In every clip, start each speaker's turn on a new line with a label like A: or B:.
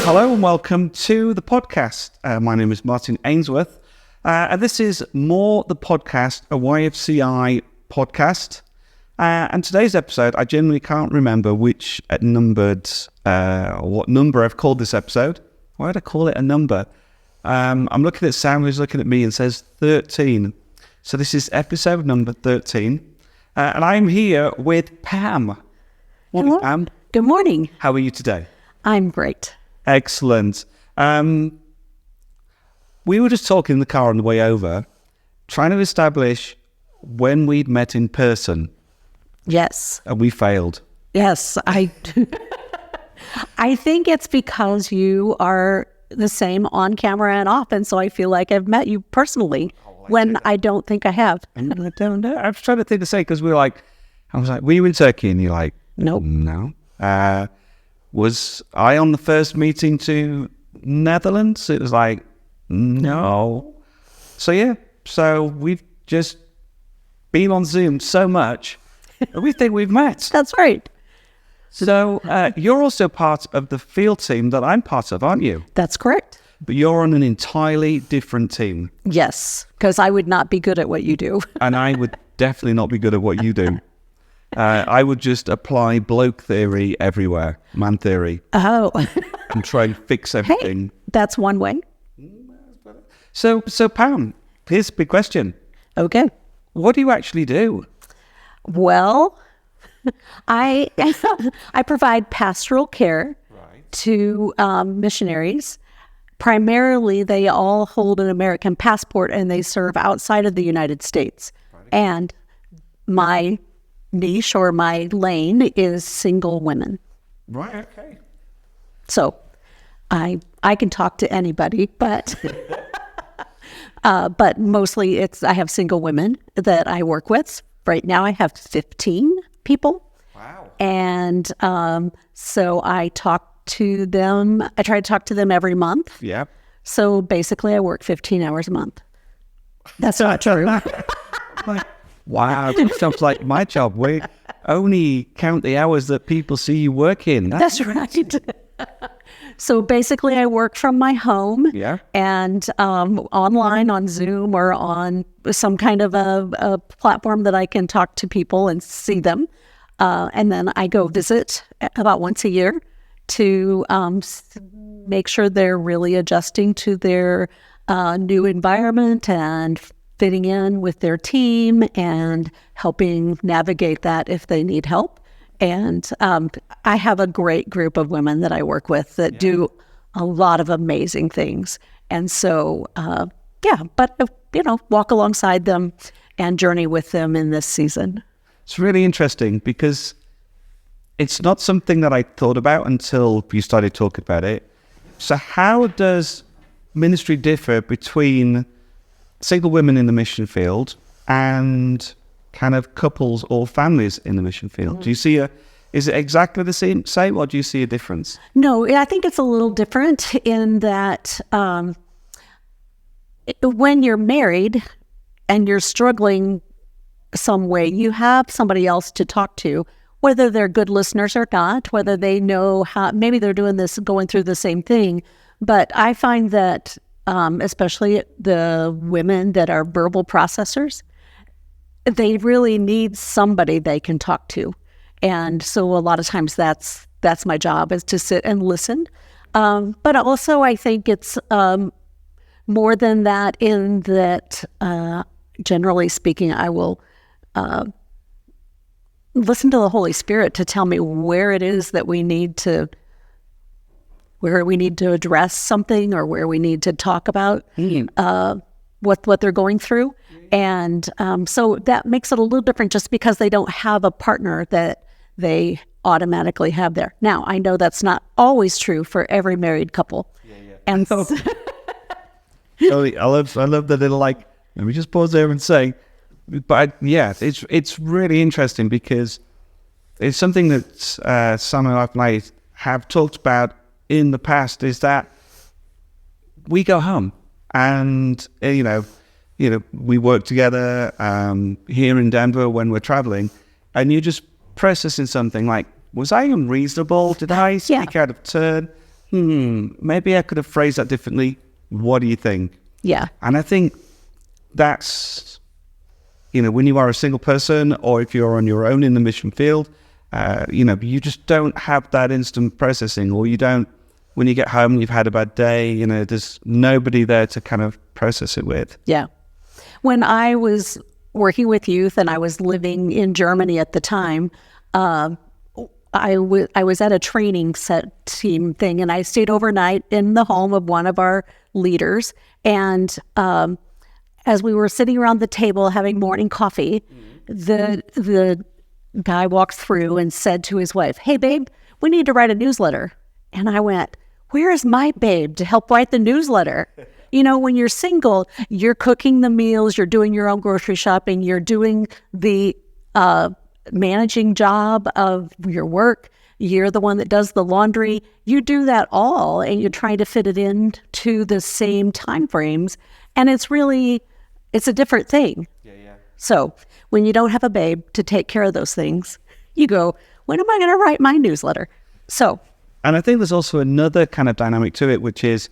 A: Hello and welcome to the podcast. My name is Martin Ainsworth, and this is More the Podcast, a YFCI podcast. And today's episode, I generally can't remember which what number I've called this episode. Why did I call it a number? I'm looking at Sam, who's looking at me and says 13. So this is episode number 13. And I'm here with Pam. Morning,
B: Hello.
A: Pam.
B: Good morning.
A: How are you today?
B: I'm great.
A: Excellent. We were just talking in the car on the way over, trying to establish when we'd met in person,
B: Yes.
A: and we failed.
B: Yes. I think it's because you are the same on camera and off. And so I feel like I've met you personally when I don't think I have.
A: I don't know. I was trying to think to say, because I was like, were you in Turkey? And you're like,
B: Nope.
A: No. Was I on the first meeting to Netherlands? It was like, no. So yeah, so we've just been on Zoom so much that we think we've met.
B: That's right.
A: So you're also part of the field team that I'm part of, aren't you?
B: That's correct.
A: But you're on an entirely different team.
B: Yes. Because I would not be good at what you do.
A: And I would definitely not be good at what you do. I would just apply bloke theory everywhere, man theory,
B: Oh.
A: and try and fix everything.
B: Hey, that's one way.
A: So Pam, here's a big question.
B: Okay.
A: What do you actually do?
B: Well, I provide pastoral care to missionaries. Primarily, they all hold an American passport and they serve outside of the United States. And my niche or my lane is single women.
A: Right, okay.
B: So I can talk to anybody, but but mostly I have single women that I work with. Right now I have 15 people.
A: Wow.
B: And so I talk to them. I try to talk to them every month.
A: Yeah.
B: So basically I work 15 hours a month. That's not true.
A: Wow, that sounds like my job. We only count the hours that people see you working.
B: That's right. So basically I work from my home
A: Yeah.
B: and online on Zoom or on some kind of a platform that I can talk to people and see them. And then I go visit about once a year to make sure they're really adjusting to their new environment and fitting in with their team and helping navigate that if they need help. And I have a great group of women that I work with that do a lot of amazing things. And so, walk alongside them and journey with them in this season.
A: It's really interesting because it's not something that I thought about until you started talking about it. So how does ministry differ between single women in the mission field and kind of couples or families in the mission field? Do you see is it exactly the same, or do you see a difference?
B: No, I think it's a little different in that when you're married and you're struggling some way, you have somebody else to talk to, whether they're good listeners or not, whether they know how, maybe they're going through the same thing. But I find that especially the women that are verbal processors, they really need somebody they can talk to. And so a lot of times that's my job, is to sit and listen. But also I think it's more than that, in that generally speaking, I will listen to the Holy Spirit to tell me where it is that we need to address something, or where we need to talk about what they're going through. And so that makes it a little different, just because they don't have a partner that they automatically have there. Now, I know that's not always true for every married couple. And so
A: I love the little, let me just pause there and say, but it's really interesting because it's something that Sam and I have talked about in the past, is that we go home and, we work together here in Denver when we're traveling, and you're just processing something like, was I unreasonable? Did I speak out of turn? maybe I could have phrased that differently. What do you think?
B: Yeah.
A: And I think that's, when you are a single person or if you're on your own in the mission field, you just don't have that instant processing, or you don't, when you get home and you've had a bad day, there's nobody there to kind of process it with.
B: Yeah. When I was working with youth and I was living in Germany at the time, I was at a training set team thing, and I stayed overnight in the home of one of our leaders. And as we were sitting around the table having morning coffee, the guy walked through and said to his wife, "Hey, babe, we need to write a newsletter." And I went, "Where is my babe to help write the newsletter?" When you're single, you're cooking the meals, you're doing your own grocery shopping, you're doing the managing job of your work, you're the one that does the laundry. You do that all, and you're trying to fit it in to the same time frames. And it's a different thing.
A: Yeah.
B: So when you don't have a babe to take care of those things, you go, when am I going to write my newsletter?
A: And I think there's also another kind of dynamic to it, which is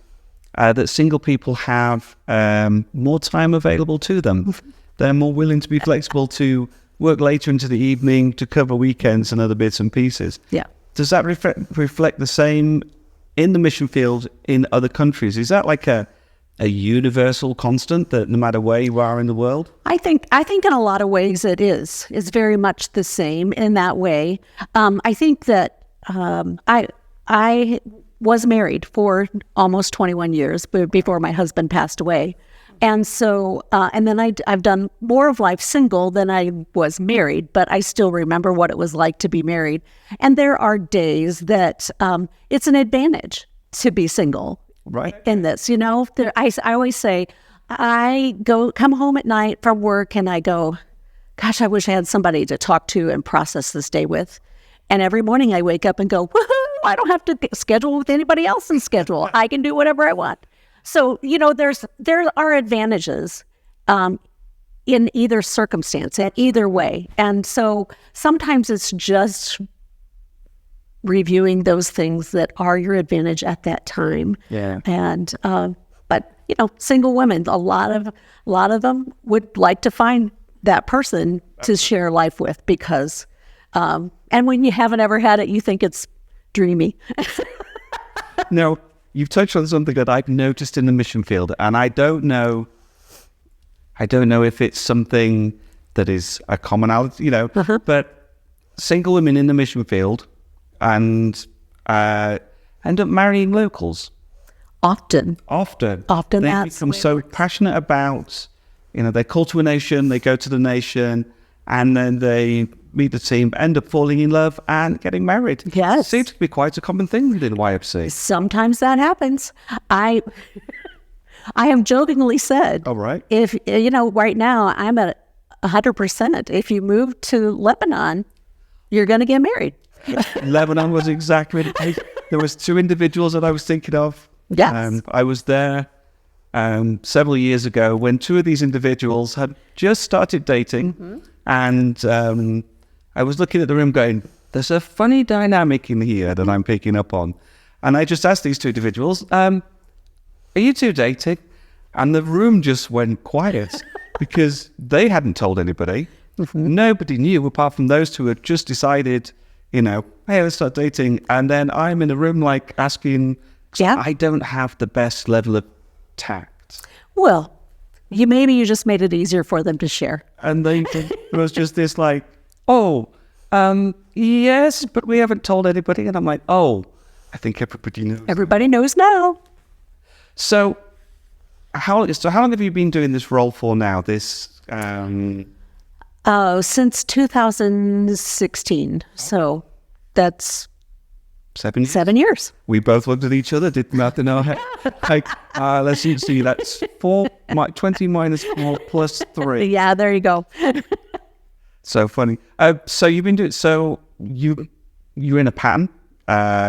A: that single people have more time available to them. They're more willing to be flexible to work later into the evening, to cover weekends and other bits and pieces.
B: Yeah.
A: Does that reflect the same in the mission field in other countries? Is that like a universal constant that no matter where you are in the world?
B: I think in a lot of ways it is. It's very much the same in that way. I think that I was married for almost 21 years before my husband passed away. And so, and then I've done more of life single than I was married, but I still remember what it was like to be married. And there are days that it's an advantage to be single.
A: Right.
B: In this, I always say, I come home at night from work and I go, gosh, I wish I had somebody to talk to and process this day with. And every morning I wake up and go, woohoo, I don't have to schedule with anybody else's schedule. I can do whatever I want. So, there are advantages in either circumstance, in either way. And so sometimes it's just reviewing those things that are your advantage at that time.
A: Yeah.
B: And but single women, a lot of them would like to find that person to share life with, because and when you haven't ever had it, you think it's dreamy.
A: No, you've touched on something that I've noticed in the mission field, and I don't know if it's something that is a commonality, but single women in the mission field and end up marrying locals.
B: Often
A: They
B: that's
A: become so passionate about, they call to a nation, they go to the nation, and then they meet the team, end up falling in love and getting married.
B: Yes.
A: Seems to be quite a common thing within YFC.
B: Sometimes that happens. I have jokingly said,
A: All right.
B: If, right now I'm at 100%. If you move to Lebanon, you're going to get married.
A: Lebanon was exactly the case. There was two individuals that I was thinking of.
B: Yes.
A: I was there several years ago when two of these individuals had just started dating, and I was looking at the room going, there's a funny dynamic in here that I'm picking up on. And I just asked these two individuals, are you two dating? And the room just went quiet because they hadn't told anybody. Nobody knew apart from those two had just decided, hey, let's start dating. And then I'm in the room asking, I don't have the best level of tact.
B: Well, you just made it easier for them to share.
A: And there was just this yes, but we haven't told anybody. And I'm like, I think everybody knows.
B: Everybody knows now.
A: So how long have you been doing this role for now?
B: Since 2016. So that's
A: 7 years?
B: 7 years.
A: We both looked at each other, did math in our head. Let's see, that's 20 minus 4 plus 3.
B: Yeah, there you go.
A: So funny. So you've been doing, you're in a pattern.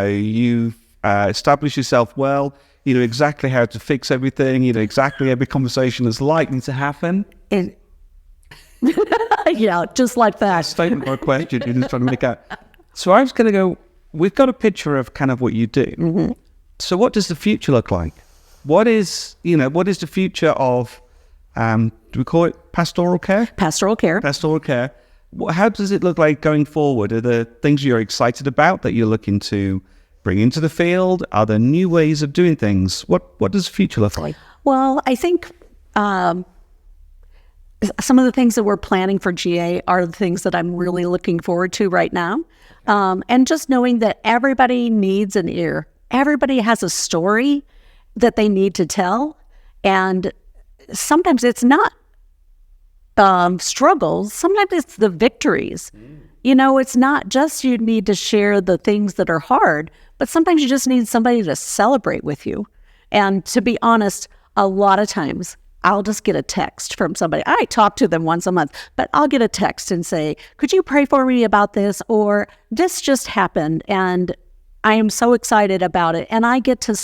A: You've established yourself well. You know exactly how to fix everything. You know exactly every conversation that's likely to happen.
B: Yeah, just like that.
A: Statement or question, you're just trying to make out. So I was going to go, we've got a picture of kind of what you do. So what does the future look like? What is the future of, do we call it pastoral care?
B: Pastoral care.
A: Pastoral care. How does it look like going forward? Are there things you're excited about that you're looking to bring into the field? Are there new ways of doing things? What does the future look like?
B: Well, I think some of the things that we're planning for GA are the things that I'm really looking forward to right now. And just knowing that everybody needs an ear. Everybody has a story that they need to tell. And sometimes it's not struggles. Sometimes it's the victories. It's not just you need to share the things that are hard, but sometimes you just need somebody to celebrate with you. And to be honest, a lot of times I'll just get a text from somebody. I talk to them once a month, but I'll get a text and say, could you pray for me about this? Or this just happened and I am so excited about it. And I get to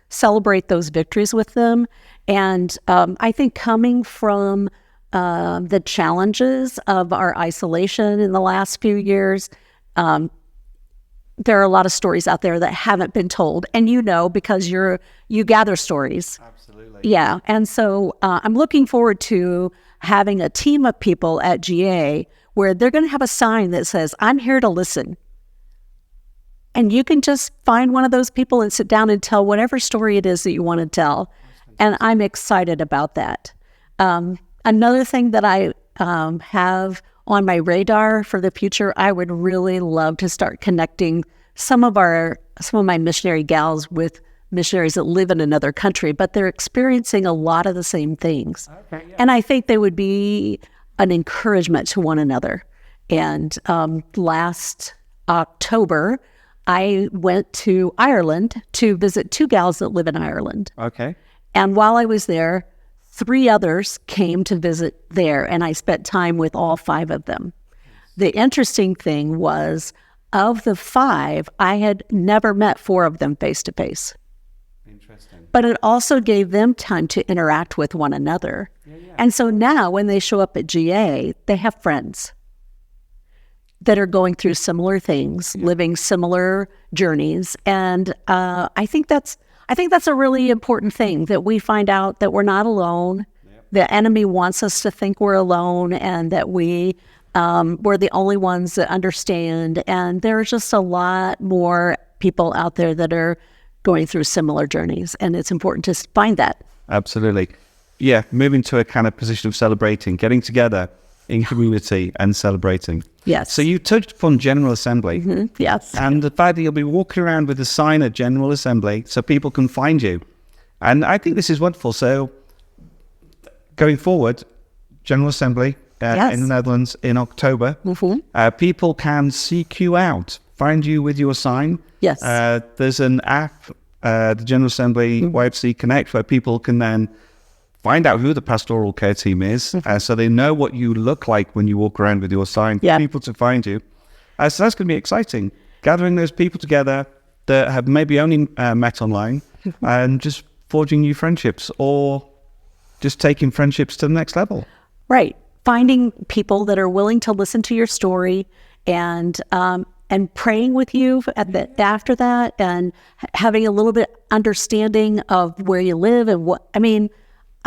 B: celebrate those victories with them. And I think coming from the challenges of our isolation in the last few years, there are a lot of stories out there that haven't been told. And because you gather stories.
A: Absolutely.
B: Yeah. And so I'm looking forward to having a team of people at GA where they're going to have a sign that says, I'm here to listen. And you can just find one of those people and sit down and tell whatever story it is that you want to tell. And I'm excited about that. Another thing that I have on my radar for the future, I would really love to start connecting some of my missionary gals with missionaries that live in another country, but they're experiencing a lot of the same things. Okay, yeah. And I think they would be an encouragement to one another. And last October, I went to Ireland to visit 2 gals that live in Ireland.
A: Okay.
B: And while I was there, 3 others came to visit there, and I spent time with all 5 of them. The interesting thing was, of the 5, I had never met 4 of them face to face.
A: Interesting.
B: But it also gave them time to interact with one another. Yeah. And so now when they show up at GA, they have friends that are going through similar things, living similar journeys. And I think that's a really important thing, that we find out that we're not alone. Yep. The enemy wants us to think we're alone and that we're the only ones that understand. And there's just a lot more people out there that are going through similar journeys. And it's important to find that.
A: Absolutely. Yeah, moving to a kind of position of celebrating, getting together in community and celebrating.
B: Yes.
A: So you touched upon General Assembly.
B: Mm-hmm. Yes.
A: And the fact that you'll be walking around with a sign at General Assembly so people can find you. And I think this is wonderful. So going forward, General Assembly in the Netherlands in October, people can seek you out, find you with your sign.
B: Yes.
A: There's an app, the General Assembly YFC Connect, where people can then find out who the pastoral care team is, so they know what you look like when you walk around with your sign, for people to find you. So that's going to be exciting, gathering those people together that have maybe only met online and just forging new friendships, or just taking friendships to the next level.
B: Right. Finding people that are willing to listen to your story and praying with you after that, and having a little bit understanding of where you live and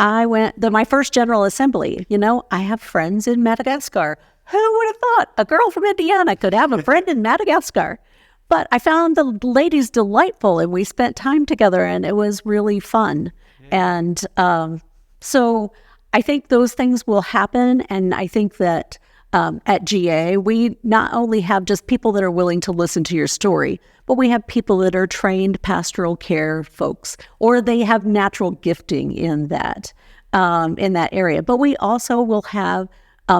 B: I went to my first General Assembly. I have friends in Madagascar. Who would have thought a girl from Indiana could have a friend in Madagascar? But I found the ladies delightful, and we spent time together, and it was really fun. Yeah. And so I think those things will happen, and I think that at GA, we not only have just people that are willing to listen to your story, but we have people that are trained pastoral care folks, or they have natural gifting in that area. But we also will have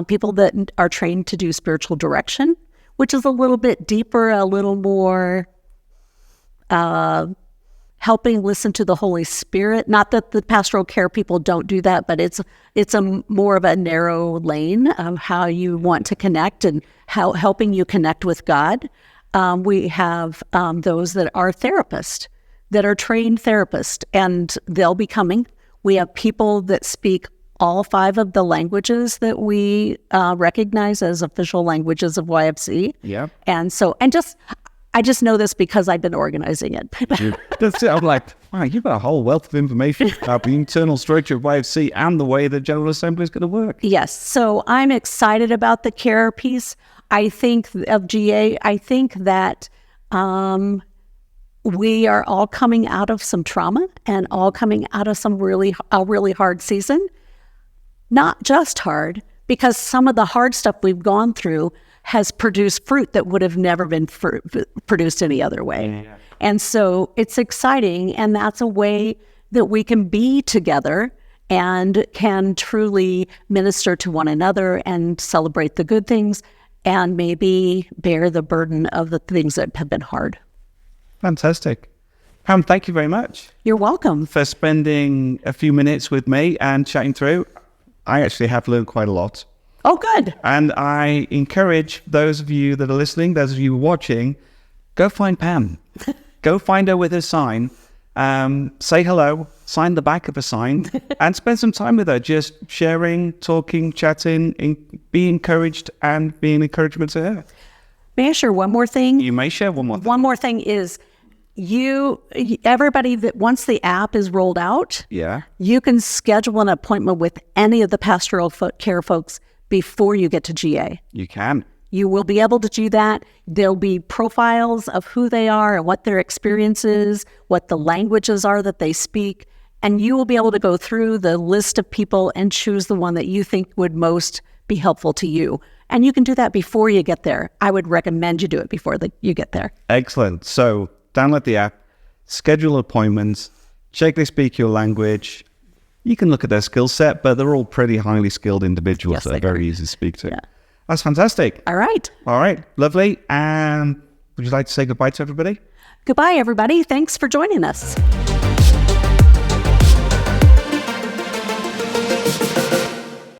B: people that are trained to do spiritual direction, which is a little bit deeper, a little more helping listen to the Holy Spirit. Not that the pastoral care people don't do that, but it's a more of a narrow lane of how you want to connect and how helping you connect with God. We have those that are therapists, that are trained therapists, and they'll be coming. We have people that speak all 5 of the languages that we recognize as official languages of YFC.
A: Yeah.
B: And I just know this because I've been organizing it.
A: That's it. I'm like, wow, you've got a whole wealth of information about the internal structure of YFC and the way the General Assembly is going to work.
B: Yes. So I'm excited about the care piece. I think of GA. I think that we are all coming out of some trauma and all coming out of a really hard season. Not just hard, because some of the hard stuff we've gone through has produced fruit that would have never been produced any other way. Yeah. And so it's exciting, and that's a way that we can be together and can truly minister to one another and celebrate the good things and maybe bear the burden of the things that have been hard.
A: Fantastic. Pam, thank you very much.
B: You're welcome.
A: For spending a few minutes with me and chatting through. I actually have learned quite a lot.
B: Oh, good.
A: And I encourage those of you that are listening, those of you watching, go find Pam. Go find her with her sign. Say hello, sign the back of a sign, and spend some time with her, just sharing, talking, chatting, be encouraged and be an encouragement to her.
B: May I share one more thing?
A: You may share one more thing.
B: One more thing is everybody that once the app is rolled out, you can schedule an appointment with any of the pastoral care folks before you get to GA.
A: You can.
B: You will be able to do that. There'll be profiles of who they are and what their experience is, what the languages are that they speak, and you will be able to go through the list of people and choose the one that you think would most be helpful to you. And you can do that before you get there. I would recommend you do it before you get there.
A: Excellent. So download the app, schedule appointments, check they speak your language. You can look at their skill set, but they're all pretty highly skilled individuals that are very easy to speak to. Yeah. That's fantastic.
B: All right.
A: Lovely. And would you like to say goodbye to everybody?
B: Goodbye, everybody. Thanks for joining us.